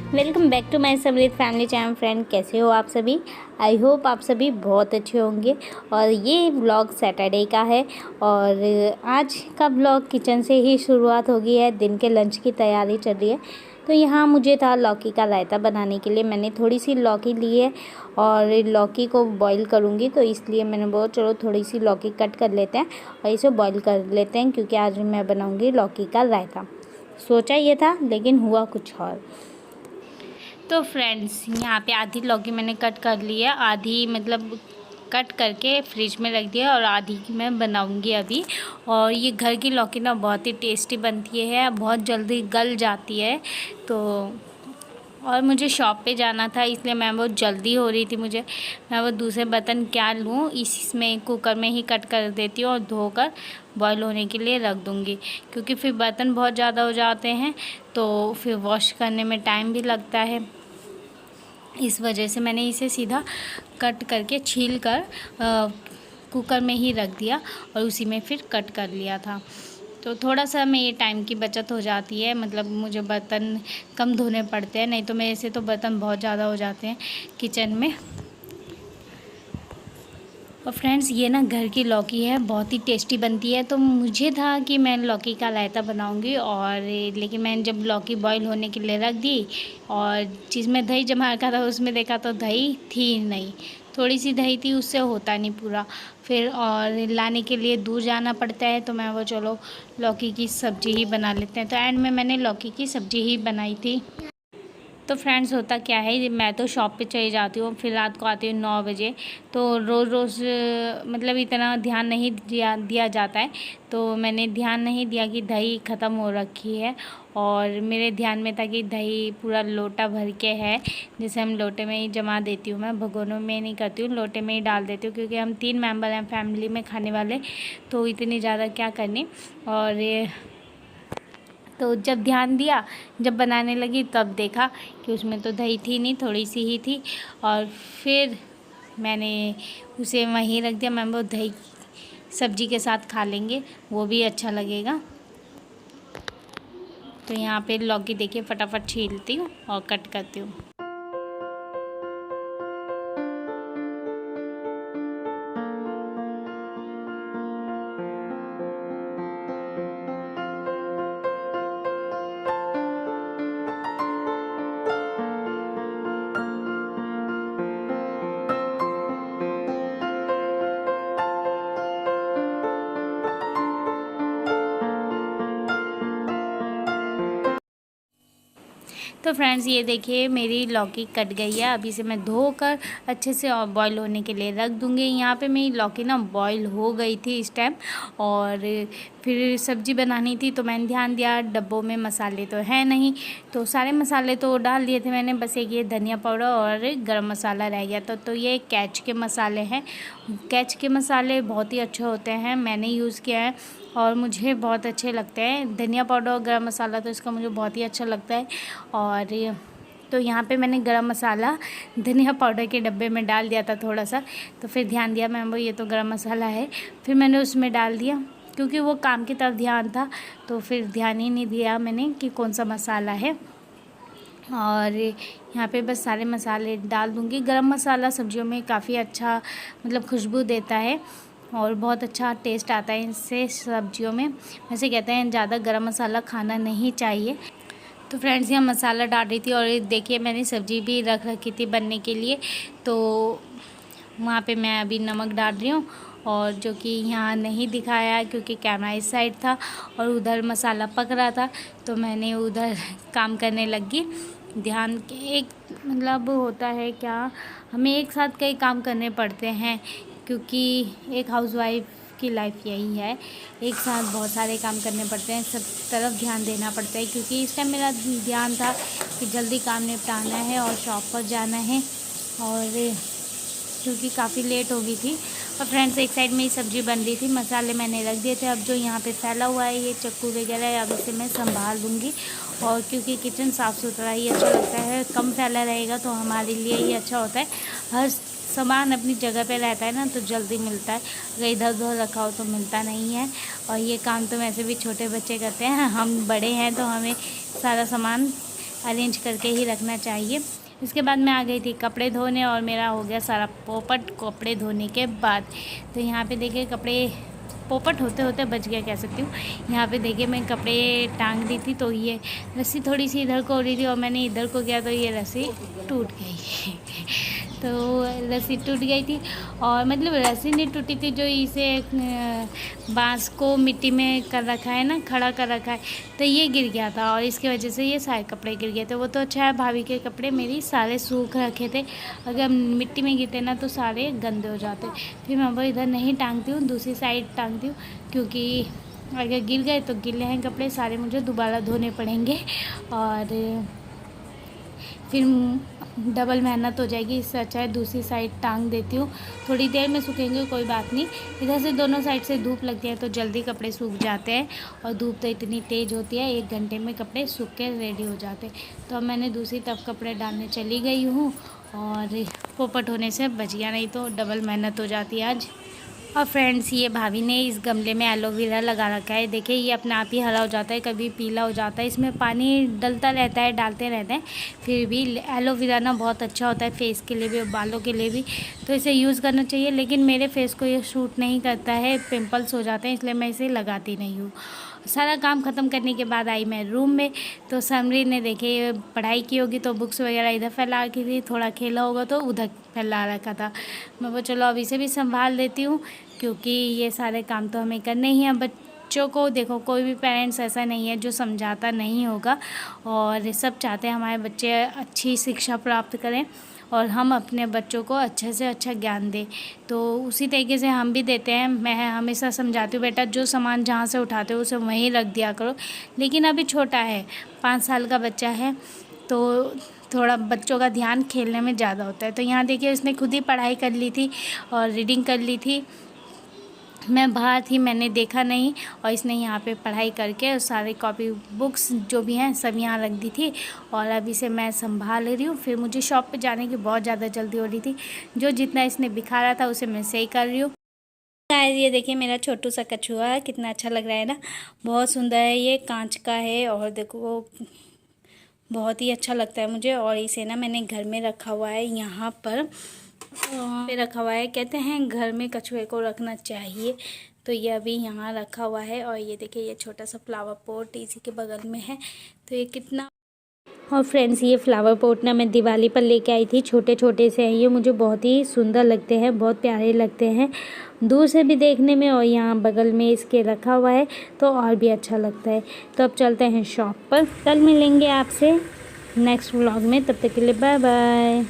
Welcome back to my समृद्ध family channel. Friend, कैसे हो आप सभी? आई होप आप सभी बहुत अच्छे होंगे। और ये व्लॉग सैटरडे का है और आज का व्लॉग किचन से ही शुरुआत हो गई है। दिन के लंच की तैयारी चल रही है। तो यहाँ मुझे था लौकी का रायता बनाने के लिए। मैंने थोड़ी सी लौकी ली है और लौकी को बॉईल करूँगी, तो इसलिए मैंने बोला चलो थोड़ी सी लौकी कट कर लेते हैं और इसे बॉईल कर लेते हैं, क्योंकि आज मैं बनाऊँगी लौकी का रायता। सोचा ये था लेकिन हुआ कुछ और। तो फ्रेंड्स, यहाँ पे आधी लौकी मैंने कट कर ली है, आधी मतलब कट करके फ्रिज में रख दिया और आधी की मैं बनाऊंगी अभी। और ये घर की लौकी ना बहुत ही टेस्टी बनती है, बहुत जल्दी गल जाती है। तो और मुझे शॉप पे जाना था, इसलिए मैं बहुत जल्दी हो रही थी मुझे। मैं वो दूसरे बर्तन क्या लूँ, इसमें कुकर में ही कट कर देती हूँ और धोकर बॉईल होने के लिए रख दूँगी, क्योंकि फिर बर्तन बहुत ज़्यादा हो जाते हैं तो फिर वॉश करने में टाइम भी लगता है। इस वजह से मैंने इसे सीधा कट करके छील कर कुकर में ही रख दिया और उसी में फिर कट कर लिया था। तो थोड़ा सा में ये टाइम की बचत हो जाती है, मतलब मुझे बर्तन कम धोने पड़ते हैं, नहीं तो मेरे से तो बर्तन बहुत ज़्यादा हो जाते हैं किचन में। और फ्रेंड्स, ये ना घर की लौकी है, बहुत ही टेस्टी बनती है। तो मुझे था कि मैं लौकी का रायता बनाऊंगी, और लेकिन मैंने जब लौकी बॉईल होने के लिए रख दी और जिसमें दही जमा रखा था उसमें देखा तो दही थी नहीं, थोड़ी सी दही थी, उससे होता नहीं पूरा। फिर और लाने के लिए दूर जाना पड़ता है, तो मैं वो चलो लौकी की सब्ज़ी ही बना लेते हैं। तो एंड में मैंने लौकी की सब्ज़ी ही बनाई थी। तो फ्रेंड्स, होता क्या है, मैं तो शॉप पे चली जाती हूँ, फिर रात को आती हूँ 9 बजे। तो रोज़ रोज़ मतलब इतना ध्यान नहीं दिया जाता है। तो मैंने ध्यान नहीं दिया कि दही ख़त्म हो रखी है, और मेरे ध्यान में था कि दही पूरा लोटा भर के है, जिसे हम लोटे में ही जमा देती हूँ। मैं भगोनों में नहीं करती हूँ, लोटे में ही डाल देती हूँ, क्योंकि हम 3 मेंबर हैं फैमिली में खाने वाले, तो इतनी ज़्यादा क्या करनी। और तो जब ध्यान दिया, जब बनाने लगी, तब देखा कि उसमें तो दही थी नहीं, थोड़ी सी ही थी। और फिर मैंने उसे वहीं रख दिया। मैं वो दही सब्जी के साथ खा लेंगे, वो भी अच्छा लगेगा। तो यहाँ पे लौकी देखिए फटाफट छीलती हूँ और कट करती हूँ। तो फ्रेंड्स, ये देखिए मेरी लौकी कट गई है। अभी से मैं धोकर अच्छे से और बॉईल होने के लिए रख दूँगी। यहाँ पे मेरी लौकी ना बॉईल हो गई थी इस टाइम, और फिर सब्ज़ी बनानी थी, तो मैंने ध्यान दिया डब्बों में मसाले तो है नहीं, तो सारे मसाले तो डाल दिए थे मैंने, बस एक ये धनिया पाउडर और गरम मसाला रह गया था। तो ये कैच के मसाले हैं। कैच के मसाले बहुत ही अच्छे होते हैं, मैंने यूज़ किया है और मुझे बहुत अच्छे लगते हैं। धनिया पाउडर और गरम मसाला तो इसका मुझे बहुत ही अच्छा लगता है। और तो यहाँ पे मैंने गरम मसाला धनिया पाउडर के डब्बे में डाल दिया था थोड़ा सा, तो फिर ध्यान दिया मैं वो ये तो गरम मसाला है, फिर मैंने उसमें डाल दिया, क्योंकि वो काम की तरफ ध्यान था, तो फिर ध्यान ही नहीं दिया मैंने कि कौन सा मसाला है। और यहाँ पे बस सारे मसाले डाल दूँगी। गरम मसाला सब्जियों में काफ़ी अच्छा मतलब खुशबू देता है और बहुत अच्छा टेस्ट आता है इससे सब्जियों में। वैसे कहते हैं ज़्यादा गरम मसाला खाना नहीं चाहिए। तो फ्रेंड्स, यहाँ मसाला डाल रही थी और देखिए मैंने सब्ज़ी भी रख रखी थी बनने के लिए, तो वहाँ पे मैं अभी नमक डाल रही हूँ, और जो कि यहाँ नहीं दिखाया है क्योंकि कैमरा इस साइड था और उधर मसाला पक रहा था, तो मैंने उधर काम करने लगी। ध्यान के एक मतलब होता है क्या, हमें एक साथ कई काम करने पड़ते हैं, क्योंकि एक हाउसवाइफ की लाइफ यही है, एक साथ बहुत सारे काम करने पड़ते हैं, सब तरफ ध्यान देना पड़ता है। क्योंकि इस टाइम मेरा ध्यान था कि जल्दी काम निपटाना है और शॉप पर जाना है, और क्योंकि काफ़ी लेट हो गई थी। और फ्रेंड्स, एक साइड में ही सब्ज़ी बन रही थी, मसाले मैंने रख दिए थे। अब जो यहाँ पे फैला हुआ है ये चक्कू वगैरह है, अब इसे मैं संभाल लूँगी। और क्योंकि किचन साफ़ सुथरा ही अच्छा लगता है, कम फैला रहेगा तो हमारे लिए ही अच्छा होता है। हर सामान अपनी जगह पे रहता है ना, तो जल्दी मिलता है, अगर इधर उधर रखा हो तो मिलता नहीं है। और ये काम तो वैसे भी छोटे बच्चे करते हैं, हम बड़े हैं तो हमें सारा सामान अरेंज करके ही रखना चाहिए। इसके बाद मैं आ गई थी कपड़े धोने और मेरा हो गया सारा पोपट कपड़े धोने के बाद। तो यहाँ पे देखिए कपड़े पोपट होते होते बच गया कह सकती हूँ। यहाँ पे देखिए मैं कपड़े टांग दी थी तो ये रस्सी थोड़ी सी इधर को हो रही थी और मैंने इधर को किया तो ये रस्सी टूट गई तो रस्सी टूट गई थी और मतलब रस्सी नहीं टूटी थी, जो इसे बांस को मिट्टी में कर रखा है ना, खड़ा कर रखा है, तो ये गिर गया था और इसकी वजह से ये सारे कपड़े गिर गए थे। वो तो अच्छा है भाभी के कपड़े मेरी सारे सूख रखे थे, अगर मिट्टी में गिरते ना तो सारे गंदे हो जाते। फिर मैं वो इधर नहीं टांगती हूँ, दूसरी साइड टांगती हूँ, क्योंकि अगर गिर गए तो गिले हैं कपड़े सारे, मुझे दोबारा धोने पड़ेंगे और फिर डबल मेहनत हो जाएगी। इससे अच्छा है दूसरी साइड टांग देती हूँ, थोड़ी देर में सूखेंगे कोई बात नहीं। इधर से दोनों साइड से धूप लगती है तो जल्दी कपड़े सूख जाते हैं और धूप तो इतनी तेज़ होती है 1 घंटे में कपड़े सूख के रेडी हो जाते हैं। तो अब मैंने दूसरी तरफ कपड़े डालने चली गई हूँ और पोपट होने से बच गया, नहीं तो डबल मेहनत हो जाती है आज। और फ्रेंड्स ये भाभी ने इस गमले में एलोवेरा लगा रखा है, देखिए ये अपने आप ही हरा हो जाता है, कभी पीला हो जाता है, इसमें पानी डलता रहता है, डालते रहते हैं, फिर भी एलोवेरा ना बहुत अच्छा होता है फेस के लिए भी और बालों के लिए भी, तो इसे यूज़ करना चाहिए। लेकिन मेरे फेस को ये सूट नहीं करता है, पिंपल्स हो जाते हैं, इसलिए मैं इसे लगाती नहीं हूँ। सारा काम ख़त्म करने के बाद आई मैं रूम में, तो समरी ने देखे पढ़ाई की होगी तो बुक्स वगैरह इधर फैला रखी थी, थोड़ा खेला होगा तो उधर फैला रखा था। मैं वो चलो अब इसे भी संभाल देती हूँ, क्योंकि ये सारे काम तो हमें करने ही हैं। बच्चों को देखो कोई भी पेरेंट्स ऐसा नहीं है जो समझाता नहीं होगा, और सब चाहते हैं हमारे बच्चे अच्छी शिक्षा प्राप्त करें और हम अपने बच्चों को अच्छे से अच्छा ज्ञान दें, तो उसी तरीके से हम भी देते हैं। मैं हमेशा समझाती हूँ बेटा जो सामान जहाँ से उठाते हो उसे वहीं रख दिया करो, लेकिन अभी छोटा है 5 साल का बच्चा है तो थोड़ा बच्चों का ध्यान खेलने में ज़्यादा होता है। तो यहाँ देखिए उसने खुद ही पढ़ाई कर ली थी और रीडिंग कर ली थी, मैं बाहर थी मैंने देखा नहीं, और इसने यहाँ पे पढ़ाई करके सारे कॉपी बुक्स जो भी हैं सब यहाँ रख दी थी और अब इसे मैं संभाल रही हूँ। फिर मुझे शॉप पे जाने की बहुत ज़्यादा जल्दी हो रही थी, जो जितना इसने बिखारा था उसे मैं सही कर रही हूँ। गाइस ये देखिए मेरा छोटू सा कछुआ है, कितना अच्छा लग रहा है ना, बहुत सुंदर है, ये कांच का है और देखो वो बहुत ही अच्छा लगता है मुझे। और इसे ना मैंने घर में रखा हुआ है, यहाँ पर पे रखा हुआ है, कहते हैं घर में कछुए को रखना चाहिए, तो ये अभी यहाँ रखा हुआ है। और ये देखिए ये छोटा सा फ्लावर पॉट इसी के बगल में है, तो ये कितना। और फ्रेंड्स ये फ्लावर पॉट ना मैं दिवाली पर लेके आई थी, छोटे छोटे से हैं ये, मुझे बहुत ही सुंदर लगते हैं, बहुत प्यारे लगते हैं दूर से भी देखने में, और यहाँ बगल में इसके रखा हुआ है तो और भी अच्छा लगता है। तो अब चलते हैं शॉप पर, कल मिलेंगे आपसे नेक्स्ट व्लॉग में, तब तक के लिए बाय बाय।